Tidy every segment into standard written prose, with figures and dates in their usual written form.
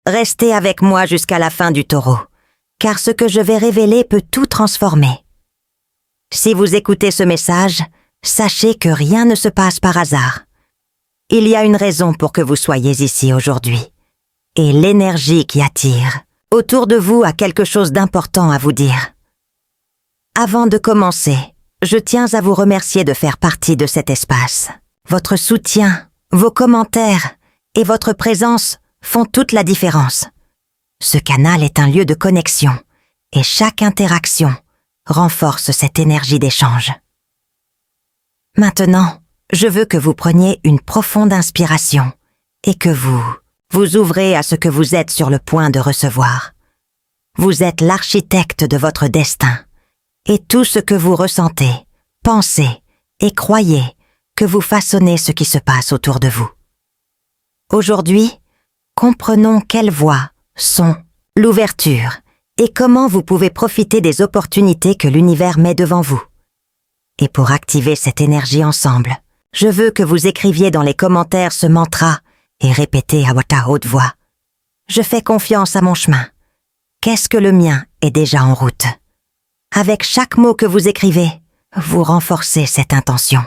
Restez avec moi jusqu'à la fin du taureau, car ce que je vais révéler peut tout transformer. Si vous écoutez ce message, sachez que rien ne se passe par hasard. Il y a une raison pour que vous soyez ici aujourd'hui. Et l'énergie qui attire autour de vous a quelque chose d'important à vous dire. Avant de commencer, je tiens à vous remercier de faire partie de cet espace. Votre soutien, vos commentaires et votre présence font toute la différence. Ce canal est un lieu de connexion et chaque interaction renforce cette énergie d'échange. Maintenant, je veux que vous preniez une profonde inspiration et que vous ouvrez à ce que vous êtes sur le point de recevoir. Vous êtes l'architecte de votre destin et tout ce que vous ressentez, pensez et croyez que vous façonnez ce qui se passe autour de vous. Aujourd'hui, comprenons quelle voie sont l'ouverture et comment vous pouvez profiter des opportunités que l'univers met devant vous. Et pour activer cette énergie ensemble, je veux que vous écriviez dans les commentaires ce mantra et répétez à votre haute voix. Je fais confiance à mon chemin. Qu'est-ce que le mien est déjà en route? Avec chaque mot que vous écrivez, vous renforcez cette intention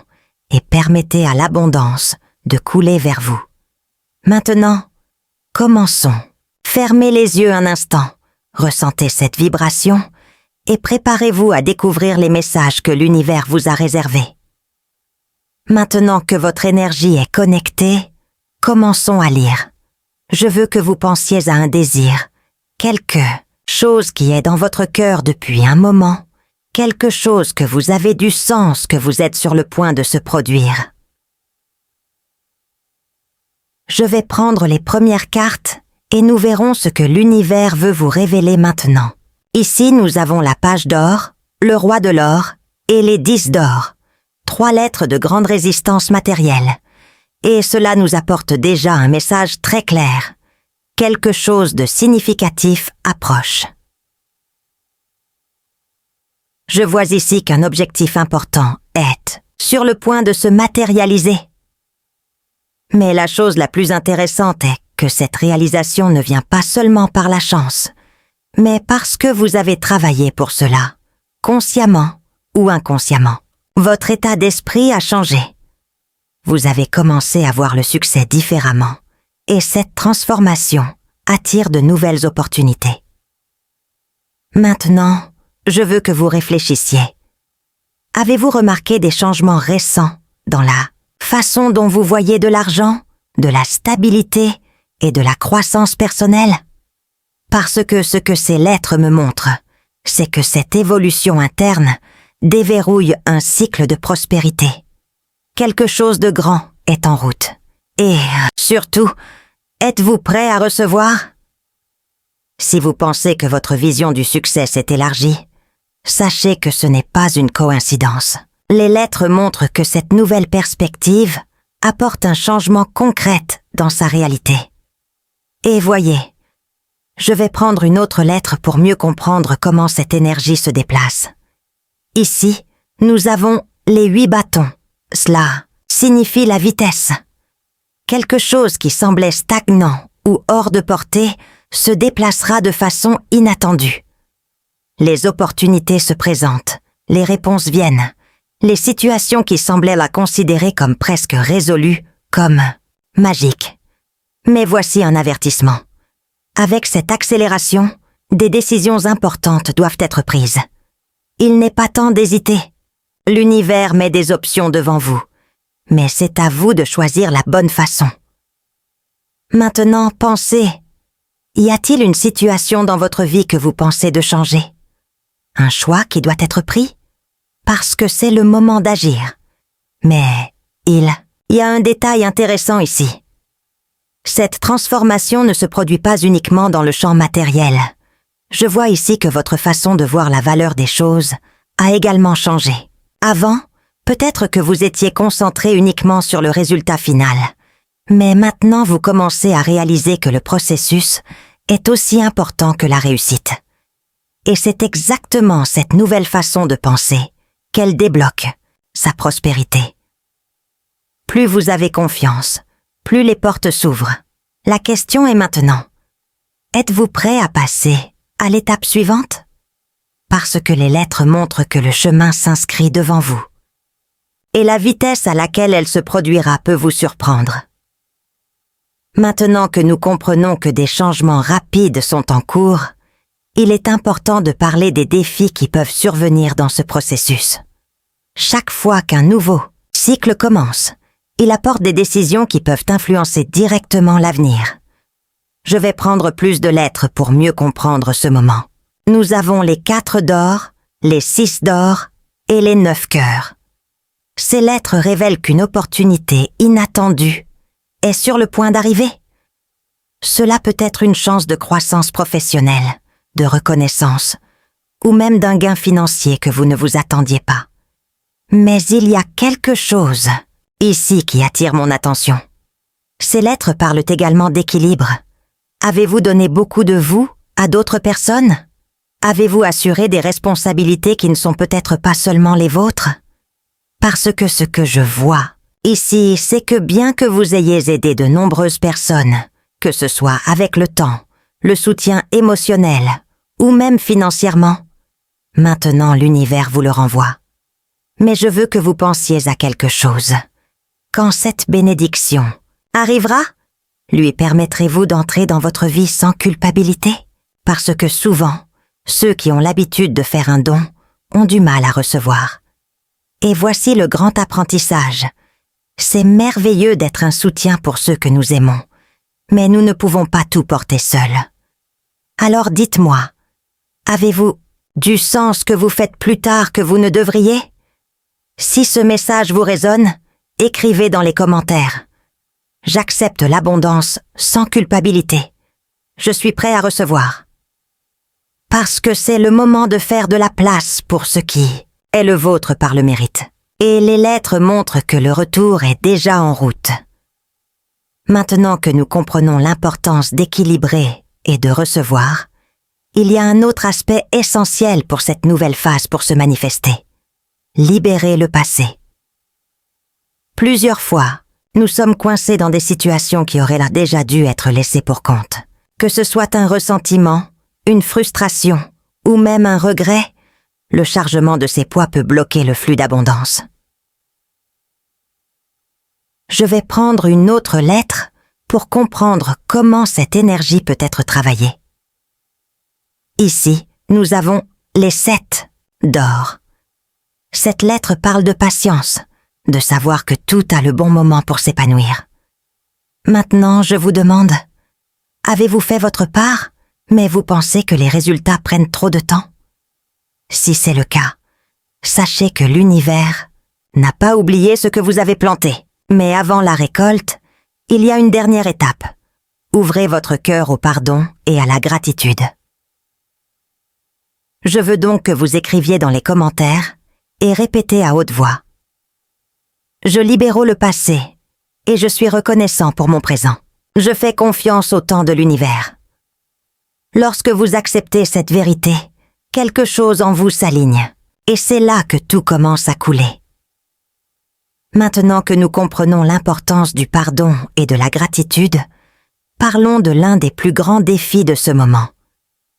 et permettez à l'abondance de couler vers vous. Maintenant, commençons. Fermez les yeux un instant, ressentez cette vibration et préparez-vous à découvrir les messages que l'univers vous a réservés. Maintenant que votre énergie est connectée, commençons à lire. Je veux que vous pensiez à un désir, quelque chose qui est dans votre cœur depuis un moment, quelque chose que vous avez du sens que vous êtes sur le point de se produire. Je vais prendre les premières cartes et nous verrons ce que l'univers veut vous révéler maintenant. Ici, nous avons la page d'or, le roi de l'or et les 10 d'or, 3 lettres de grande résistance matérielle. Et cela nous apporte déjà un message très clair. Quelque chose de significatif approche. Je vois ici qu'un objectif important est sur le point de se matérialiser. Mais la chose la plus intéressante est que cette réalisation ne vient pas seulement par la chance, mais parce que vous avez travaillé pour cela, consciemment ou inconsciemment. Votre état d'esprit a changé. Vous avez commencé à voir le succès différemment, et cette transformation attire de nouvelles opportunités. Maintenant, je veux que vous réfléchissiez. Avez-vous remarqué des changements récents dans la façon dont vous voyez de l'argent, de la stabilité et de la croissance personnelle? Parce que ce que ces lettres me montrent, c'est que cette évolution interne déverrouille un cycle de prospérité. Quelque chose de grand est en route. Et, surtout, êtes-vous prêt à recevoir? Si vous pensez que votre vision du succès s'est élargie, sachez que ce n'est pas une coïncidence. Les lettres montrent que cette nouvelle perspective apporte un changement concret dans sa réalité. Et voyez, je vais prendre une autre lettre pour mieux comprendre comment cette énergie se déplace. Ici, nous avons les 8 bâtons. Cela signifie la vitesse. Quelque chose qui semblait stagnant ou hors de portée se déplacera de façon inattendue. Les opportunités se présentent, les réponses viennent, les situations qui semblaient la considérer comme presque résolues, comme magiques. Mais voici un avertissement. Avec cette accélération, des décisions importantes doivent être prises. Il n'est pas temps d'hésiter. L'univers met des options devant vous, mais c'est à vous de choisir la bonne façon. Maintenant, pensez. Y a-t-il une situation dans votre vie que vous pensez de changer? Un choix qui doit être pris? Parce que c'est le moment d'agir. Mais il y a un détail intéressant ici. Cette transformation ne se produit pas uniquement dans le champ matériel. Je vois ici que votre façon de voir la valeur des choses a également changé. Avant, peut-être que vous étiez concentré uniquement sur le résultat final. Mais maintenant, vous commencez à réaliser que le processus est aussi important que la réussite. Et c'est exactement cette nouvelle façon de penser qu'elle débloque sa prospérité. Plus vous avez confiance, plus les portes s'ouvrent. La question est maintenant, Êtes-vous prêt à passer à l'étape suivante? Parce que les lettres montrent que le chemin s'inscrit devant vous. Et la vitesse à laquelle elle se produira peut vous surprendre. Maintenant que nous comprenons que des changements rapides sont en cours, il est important de parler des défis qui peuvent survenir dans ce processus. Chaque fois qu'un nouveau cycle commence, il apporte des décisions qui peuvent influencer directement l'avenir. Je vais prendre plus de lettres pour mieux comprendre ce moment. Nous avons les 4 d'or, les 6 d'or et les 9 cœurs. Ces lettres révèlent qu'une opportunité inattendue est sur le point d'arriver. Cela peut être une chance de croissance professionnelle, de reconnaissance, ou même d'un gain financier que vous ne vous attendiez pas. Mais il y a quelque chose ici qui attire mon attention. Ces lettres parlent également d'équilibre. Avez-vous donné beaucoup de vous à d'autres personnes? Avez-vous assuré des responsabilités qui ne sont peut-être pas seulement les vôtres? Parce que ce que je vois ici, c'est que bien que vous ayez aidé de nombreuses personnes, que ce soit avec le temps, le soutien émotionnel ou même financièrement, maintenant l'univers vous le renvoie. Mais je veux que vous pensiez à quelque chose. Quand cette bénédiction arrivera, lui permettrez-vous d'entrer dans votre vie sans culpabilité? Parce que souvent, ceux qui ont l'habitude de faire un don ont du mal à recevoir. Et voici le grand apprentissage. C'est merveilleux d'être un soutien pour ceux que nous aimons, mais nous ne pouvons pas tout porter seuls. Alors dites-moi, avez-vous du sens que vous faites plus tard que vous ne devriez? Si ce message vous résonne, écrivez dans les commentaires. J'accepte l'abondance sans culpabilité. Je suis prêt à recevoir. Parce que c'est le moment de faire de la place pour ce qui est le vôtre par le mérite. Et les lettres montrent que le retour est déjà en route. Maintenant que nous comprenons l'importance d'équilibrer et de recevoir, il y a un autre aspect essentiel pour cette nouvelle phase pour se manifester. Libérer le passé. Plusieurs fois, nous sommes coincés dans des situations qui auraient déjà dû être laissées pour compte. Que ce soit un ressentiment, une frustration ou même un regret, le chargement de ces poids peut bloquer le flux d'abondance. Je vais prendre une autre lettre pour comprendre comment cette énergie peut être travaillée. Ici, nous avons les 7 d'or. Cette lettre parle de patience, de savoir que tout a le bon moment pour s'épanouir. Maintenant, je vous demande, avez-vous fait votre part, mais vous pensez que les résultats prennent trop de temps? Si c'est le cas, sachez que l'univers n'a pas oublié ce que vous avez planté. Mais avant la récolte, il y a une dernière étape. Ouvrez votre cœur au pardon et à la gratitude. Je veux donc que vous écriviez dans les commentaires et répétez à haute voix. Je libère le passé et je suis reconnaissant pour mon présent. Je fais confiance au temps de l'univers. Lorsque vous acceptez cette vérité, quelque chose en vous s'aligne et c'est là que tout commence à couler. Maintenant que nous comprenons l'importance du pardon et de la gratitude, parlons de l'un des plus grands défis de ce moment.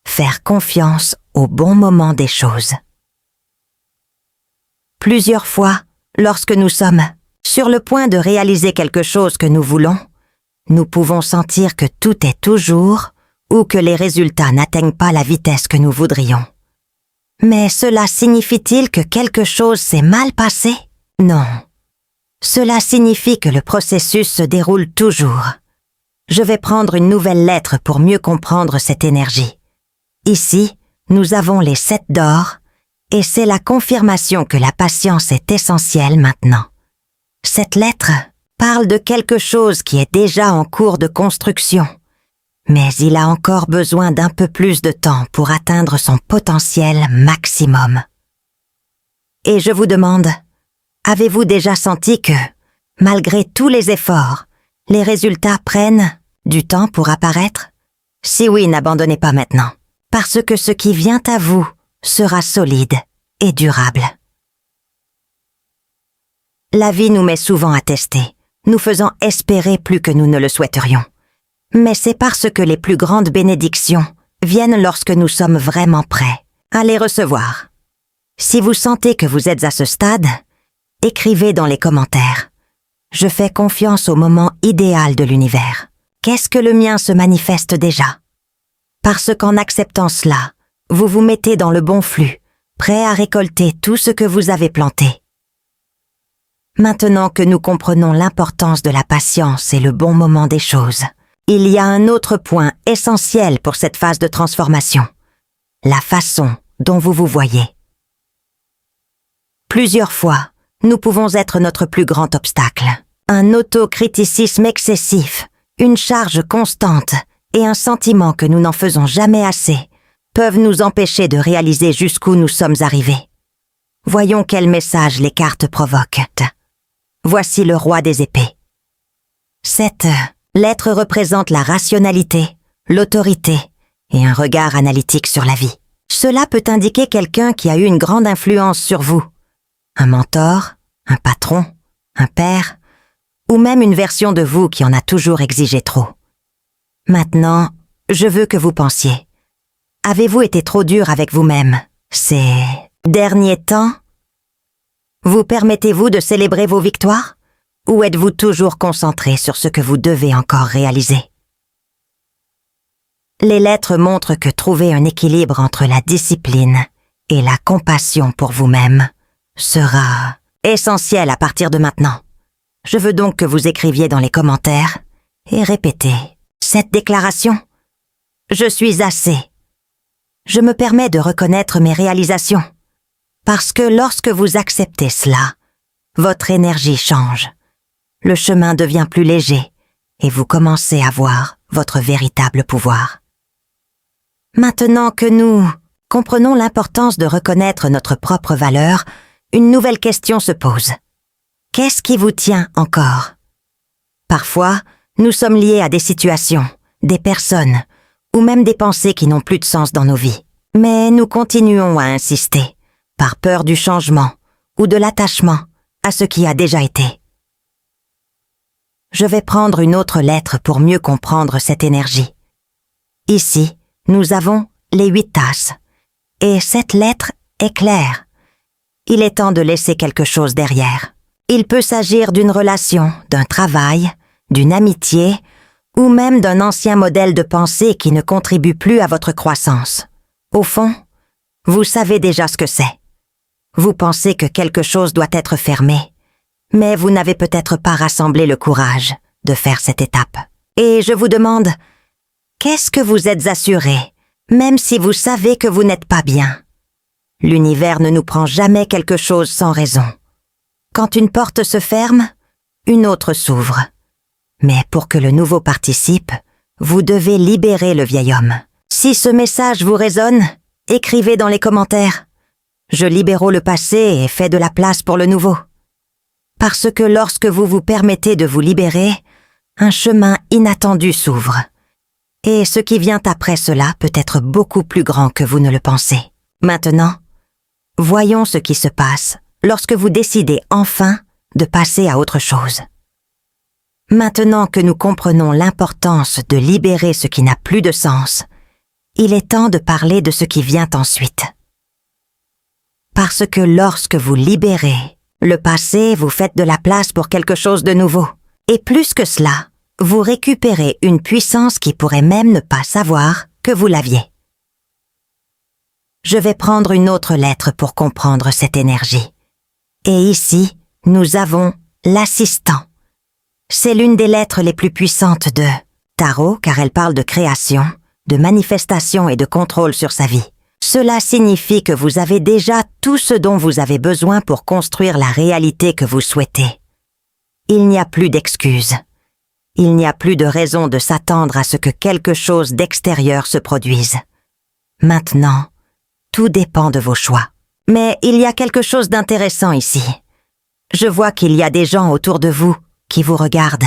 Faire confiance au bon moment des choses. Plusieurs fois, lorsque nous sommes sur le point de réaliser quelque chose que nous voulons, nous pouvons sentir que tout est toujours ou que les résultats n'atteignent pas la vitesse que nous voudrions. Mais cela signifie-t-il que quelque chose s'est mal passé? Non. Cela signifie que le processus se déroule toujours. Je vais prendre une nouvelle lettre pour mieux comprendre cette énergie. Ici, nous avons les 7 d'or, et c'est la confirmation que la patience est essentielle maintenant. Cette lettre parle de quelque chose qui est déjà en cours de construction, mais il a encore besoin d'un peu plus de temps pour atteindre son potentiel maximum. Et je vous demande, avez-vous déjà senti que, malgré tous les efforts, les résultats prennent du temps pour apparaître? Si oui, n'abandonnez pas maintenant, parce que ce qui vient à vous sera solide et durable. La vie nous met souvent à tester, nous faisant espérer plus que nous ne le souhaiterions. Mais c'est parce que les plus grandes bénédictions viennent lorsque nous sommes vraiment prêts à les recevoir. Si vous sentez que vous êtes à ce stade, écrivez dans les commentaires. Je fais confiance au moment idéal de l'univers. Qu'est-ce que le mien se manifeste déjà? Parce qu'en acceptant cela, vous vous mettez dans le bon flux, prêt à récolter tout ce que vous avez planté. Maintenant que nous comprenons l'importance de la patience et le bon moment des choses, il y a un autre point essentiel pour cette phase de transformation, la façon dont vous vous voyez. Plusieurs fois, nous pouvons être notre plus grand obstacle. Un autocriticisme excessif, une charge constante et un sentiment que nous n'en faisons jamais assez peuvent nous empêcher de réaliser jusqu'où nous sommes arrivés. Voyons quel message les cartes provoquent. Voici le roi des épées. Cette lettre représente la rationalité, l'autorité et un regard analytique sur la vie. Cela peut indiquer quelqu'un qui a eu une grande influence sur vous. Un mentor, un patron, un père, ou même une version de vous qui en a toujours exigé trop. Maintenant, je veux que vous pensiez. Avez-vous été trop dur avec vous-même ces derniers temps? Vous permettez-vous de célébrer vos victoires? Ou êtes-vous toujours concentré sur ce que vous devez encore réaliser? Les lettres montrent que trouver un équilibre entre la discipline et la compassion pour vous-même sera essentiel à partir de maintenant. Je veux donc que vous écriviez dans les commentaires et répétez cette déclaration. Je suis assez. Je me permets de reconnaître mes réalisations. Parce que lorsque vous acceptez cela, votre énergie change. Le chemin devient plus léger et vous commencez à voir votre véritable pouvoir. Maintenant que nous comprenons l'importance de reconnaître notre propre valeur, une nouvelle question se pose. Qu'est-ce qui vous tient encore? Parfois, nous sommes liés à des situations, des personnes, ou même des pensées qui n'ont plus de sens dans nos vies. Mais nous continuons à insister, par peur du changement ou de l'attachement à ce qui a déjà été. Je vais prendre une autre lettre pour mieux comprendre cette énergie. Ici, nous avons les 8 tasses, et cette lettre est claire. Il est temps de laisser quelque chose derrière. Il peut s'agir d'une relation, d'un travail, d'une amitié, ou même d'un ancien modèle de pensée qui ne contribue plus à votre croissance. Au fond, vous savez déjà ce que c'est. Vous pensez que quelque chose doit être fermé, mais vous n'avez peut-être pas rassemblé le courage de faire cette étape. Et je vous demande, qu'est-ce que vous êtes assuré, même si vous savez que vous n'êtes pas bien? L'univers ne nous prend jamais quelque chose sans raison. Quand une porte se ferme, une autre s'ouvre. Mais pour que le nouveau participe, vous devez libérer le vieil homme. Si ce message vous résonne, écrivez dans les commentaires. Je libère le passé et fais de la place pour le nouveau. Parce que lorsque vous vous permettez de vous libérer, un chemin inattendu s'ouvre. Et ce qui vient après cela peut être beaucoup plus grand que vous ne le pensez. Maintenant, voyons ce qui se passe lorsque vous décidez enfin de passer à autre chose. Maintenant que nous comprenons l'importance de libérer ce qui n'a plus de sens, il est temps de parler de ce qui vient ensuite. Parce que lorsque vous libérez le passé, vous faites de la place pour quelque chose de nouveau. Et plus que cela, vous récupérez une puissance qui pourrait même ne pas savoir que vous l'aviez. Je vais prendre une autre lettre pour comprendre cette énergie. Et ici, nous avons l'assistant. C'est l'une des lettres les plus puissantes de Tarot car elle parle de création, de manifestation et de contrôle sur sa vie. Cela signifie que vous avez déjà tout ce dont vous avez besoin pour construire la réalité que vous souhaitez. Il n'y a plus d'excuses. Il n'y a plus de raison de s'attendre à ce que quelque chose d'extérieur se produise. Maintenant, tout dépend de vos choix. Mais il y a quelque chose d'intéressant ici. Je vois qu'il y a des gens autour de vous qui vous regardent,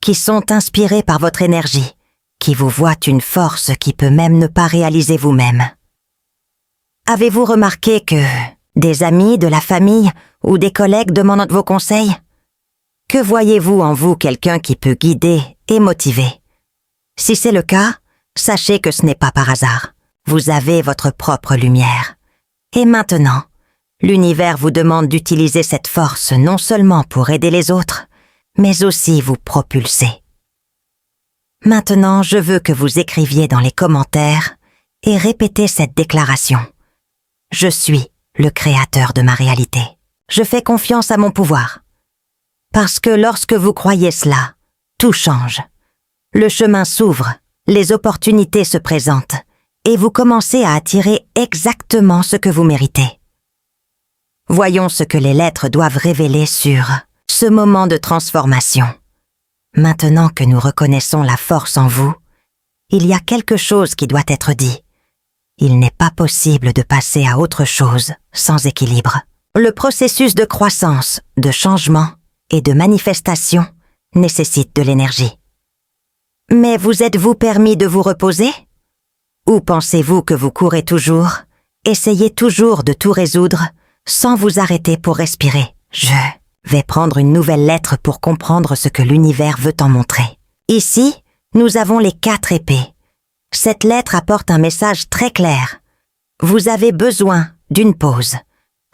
qui sont inspirés par votre énergie, qui vous voient une force qui peut même ne pas réaliser vous-même. Avez-vous remarqué que des amis, de la famille ou des collègues demandent vos conseils? Que voyez-vous en vous quelqu'un qui peut guider et motiver? Si c'est le cas, sachez que ce n'est pas par hasard. Vous avez votre propre lumière. Et maintenant, l'univers vous demande d'utiliser cette force non seulement pour aider les autres, mais aussi vous propulser. Maintenant, je veux que vous écriviez dans les commentaires et répétez cette déclaration. Je suis le créateur de ma réalité. Je fais confiance à mon pouvoir. Parce que lorsque vous croyez cela, tout change. Le chemin s'ouvre, les opportunités se présentent, et vous commencez à attirer exactement ce que vous méritez. Voyons ce que les lettres doivent révéler sur ce moment de transformation. Maintenant que nous reconnaissons la force en vous, il y a quelque chose qui doit être dit. Il n'est pas possible de passer à autre chose sans équilibre. Le processus de croissance, de changement et de manifestation nécessite de l'énergie. Mais vous êtes-vous permis de vous reposer? Ou pensez-vous que vous courez toujours, essayez toujours de tout résoudre, sans vous arrêter pour respirer? Je vais prendre une nouvelle lettre pour comprendre ce que l'univers veut en montrer. Ici, nous avons les 4 épées. Cette lettre apporte un message très clair. Vous avez besoin d'une pause.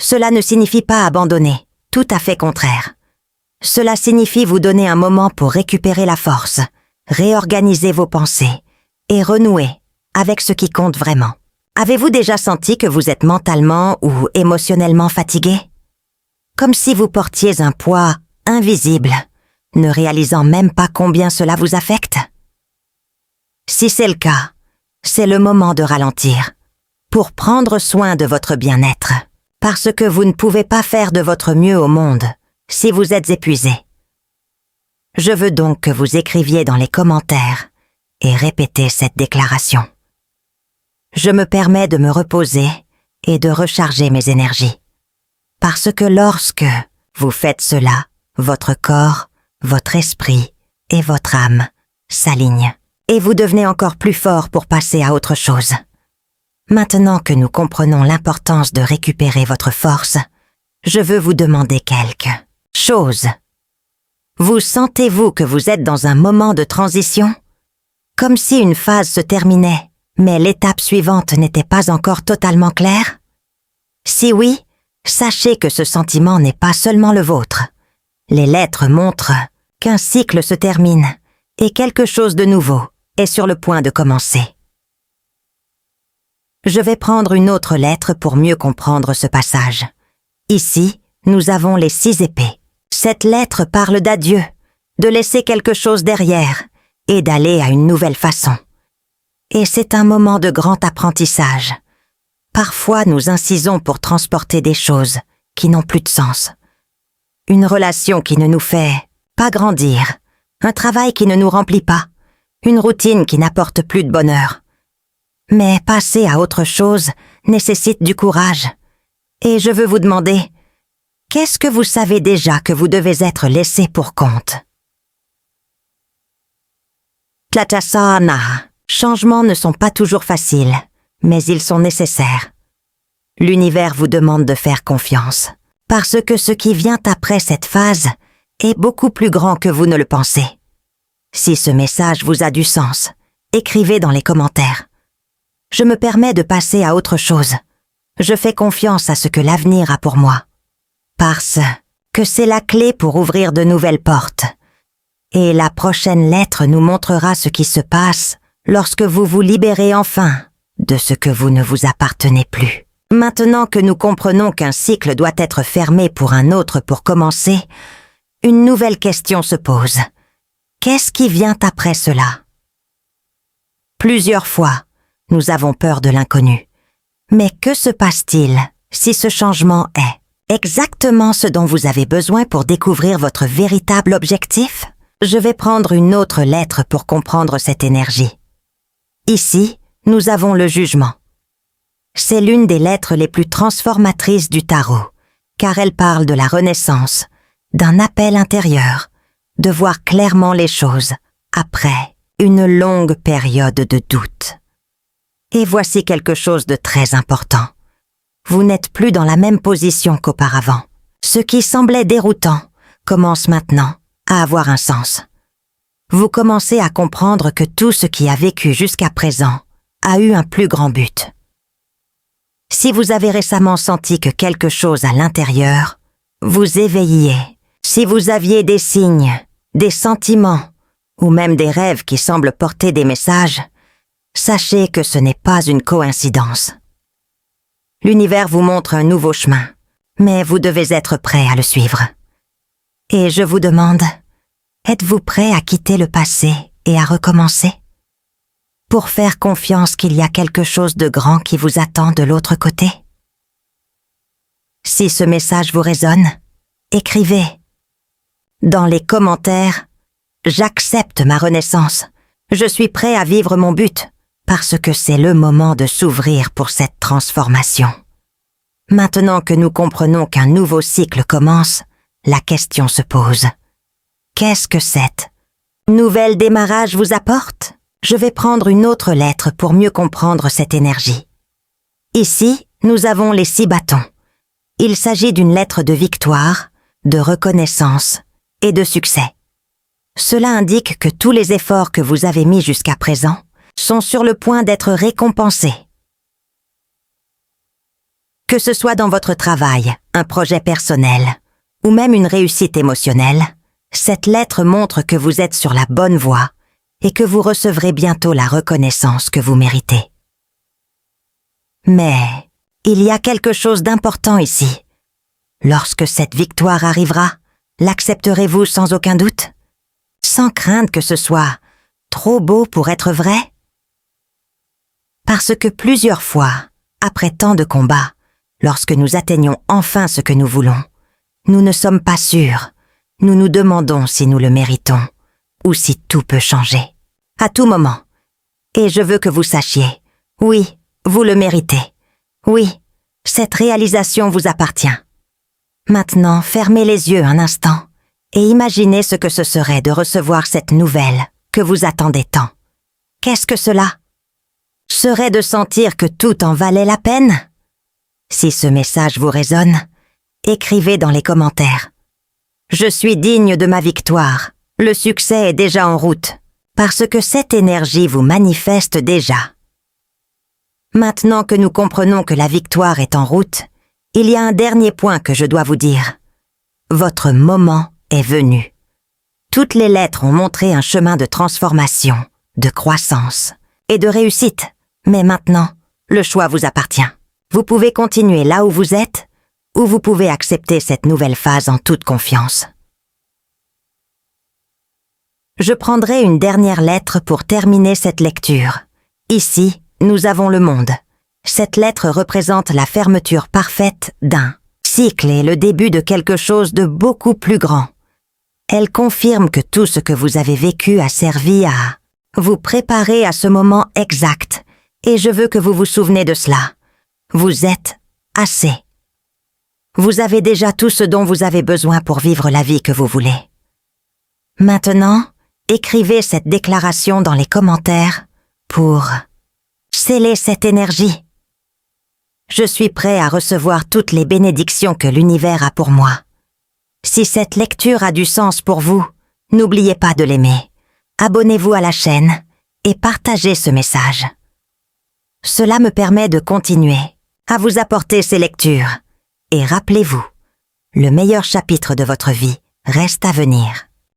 Cela ne signifie pas abandonner, tout à fait contraire. Cela signifie vous donner un moment pour récupérer la force, réorganiser vos pensées et renouer avec ce qui compte vraiment. Avez-vous déjà senti que vous êtes mentalement ou émotionnellement fatigué? Comme si vous portiez un poids invisible, ne réalisant même pas combien cela vous affecte? Si c'est le cas, c'est le moment de ralentir, pour prendre soin de votre bien-être, parce que vous ne pouvez pas faire de votre mieux au monde si vous êtes épuisé. Je veux donc que vous écriviez dans les commentaires et répétez cette déclaration. Je me permets de me reposer et de recharger mes énergies. Parce que lorsque vous faites cela, votre corps, votre esprit et votre âme s'alignent et vous devenez encore plus fort pour passer à autre chose. Maintenant que nous comprenons l'importance de récupérer votre force, je veux vous demander quelque chose. Vous sentez-vous que vous êtes dans un moment de transition? Comme si une phase se terminait, mais l'étape suivante n'était pas encore totalement claire? Si oui, sachez que ce sentiment n'est pas seulement le vôtre. Les lettres montrent qu'un cycle se termine et quelque chose de nouveau est sur le point de commencer. Je vais prendre une autre lettre pour mieux comprendre ce passage. Ici, nous avons les 6 épées. Cette lettre parle d'adieu, de laisser quelque chose derrière et d'aller à une nouvelle façon. Et c'est un moment de grand apprentissage. Parfois, nous incisons pour transporter des choses qui n'ont plus de sens. Une relation qui ne nous fait pas grandir, un travail qui ne nous remplit pas, une routine qui n'apporte plus de bonheur. Mais passer à autre chose nécessite du courage. Et je veux vous demander, qu'est-ce que vous savez déjà que vous devez être laissé pour compte? Tlatasana. Changements ne sont pas toujours faciles, mais ils sont nécessaires. L'univers vous demande de faire confiance, parce que ce qui vient après cette phase est beaucoup plus grand que vous ne le pensez. Si ce message vous a du sens, écrivez dans les commentaires. Je me permets de passer à autre chose. Je fais confiance à ce que l'avenir a pour moi. Parce que c'est la clé pour ouvrir de nouvelles portes. Et la prochaine lettre nous montrera ce qui se passe lorsque vous vous libérez enfin de ce que vous ne vous appartenez plus. Maintenant que nous comprenons qu'un cycle doit être fermé pour un autre pour commencer, une nouvelle question se pose. Qu'est-ce qui vient après cela? Plusieurs fois, nous avons peur de l'inconnu. Mais que se passe-t-il si ce changement est exactement ce dont vous avez besoin pour découvrir votre véritable objectif? Je vais prendre une autre lettre pour comprendre cette énergie. Ici, nous avons le jugement. C'est l'une des lettres les plus transformatrices du tarot, car elle parle de la renaissance, d'un appel intérieur, de voir clairement les choses après une longue période de doute. Et voici quelque chose de très important. Vous n'êtes plus dans la même position qu'auparavant. Ce qui semblait déroutant commence maintenant à avoir un sens. vous commencez à comprendre que tout ce qui a vécu jusqu'à présent a eu un plus grand but. Si vous avez récemment senti que quelque chose à l'intérieur vous éveilliez, si vous aviez des signes, des sentiments ou même des rêves qui semblent porter des messages, sachez que ce n'est pas une coïncidence. L'univers vous montre un nouveau chemin, mais vous devez être prêt à le suivre. Et je vous demande, êtes-vous prêt à quitter le passé et à recommencer? Pour faire confiance qu'il y a quelque chose de grand qui vous attend de l'autre côté? Si ce message vous résonne, écrivez. Dans les commentaires, j'accepte ma renaissance. Je suis prêt à vivre mon but, parce que c'est le moment de s'ouvrir pour cette transformation. Maintenant que nous comprenons qu'un nouveau cycle commence, la question se pose. Qu'est-ce que cette nouvel démarrage vous apporte? Je vais prendre une autre lettre pour mieux comprendre cette énergie. Ici, nous avons les 6 bâtons. Il s'agit d'une lettre de victoire, de reconnaissance et de succès. Cela indique que tous les efforts que vous avez mis jusqu'à présent sont sur le point d'être récompensés. Que ce soit dans votre travail, un projet personnel ou même une réussite émotionnelle, cette lettre montre que vous êtes sur la bonne voie et que vous recevrez bientôt la reconnaissance que vous méritez. Mais il y a quelque chose d'important ici. Lorsque cette victoire arrivera, l'accepterez-vous sans aucun doute? Sans craindre que ce soit trop beau pour être vrai? Parce que plusieurs fois, après tant de combats, lorsque nous atteignons enfin ce que nous voulons, nous ne sommes pas sûrs. Nous nous demandons si nous le méritons ou si tout peut changer. À tout moment. Et je veux que vous sachiez, oui, vous le méritez. Oui, cette réalisation vous appartient. Maintenant, fermez les yeux un instant et imaginez ce que ce serait de recevoir cette nouvelle que vous attendez tant. Qu'est-ce que cela? Serait de sentir que tout en valait la peine? Si ce message vous résonne, écrivez dans les commentaires. Je suis digne de ma victoire. Le succès est déjà en route, parce que cette énergie vous manifeste déjà. Maintenant que nous comprenons que la victoire est en route, il y a un dernier point que je dois vous dire. Votre moment est venu. Toutes les lettres ont montré un chemin de transformation, de croissance et de réussite. Mais maintenant, le choix vous appartient. Vous pouvez continuer là où vous êtes, ou vous pouvez accepter cette nouvelle phase en toute confiance. Je prendrai une dernière lettre pour terminer cette lecture. Ici, nous avons le monde. Cette lettre représente la fermeture parfaite d'un cycle et le début de quelque chose de beaucoup plus grand. Elle confirme que tout ce que vous avez vécu a servi à vous préparer à ce moment exact, et je veux que vous vous souvenez de cela. Vous êtes assez. Vous avez déjà tout ce dont vous avez besoin pour vivre la vie que vous voulez. Maintenant, écrivez cette déclaration dans les commentaires pour sceller cette énergie. Je suis prêt à recevoir toutes les bénédictions que l'univers a pour moi. Si cette lecture a du sens pour vous, n'oubliez pas de l'aimer. Abonnez-vous à la chaîne et partagez ce message. Cela me permet de continuer à vous apporter ces lectures. Et rappelez-vous, le meilleur chapitre de votre vie reste à venir.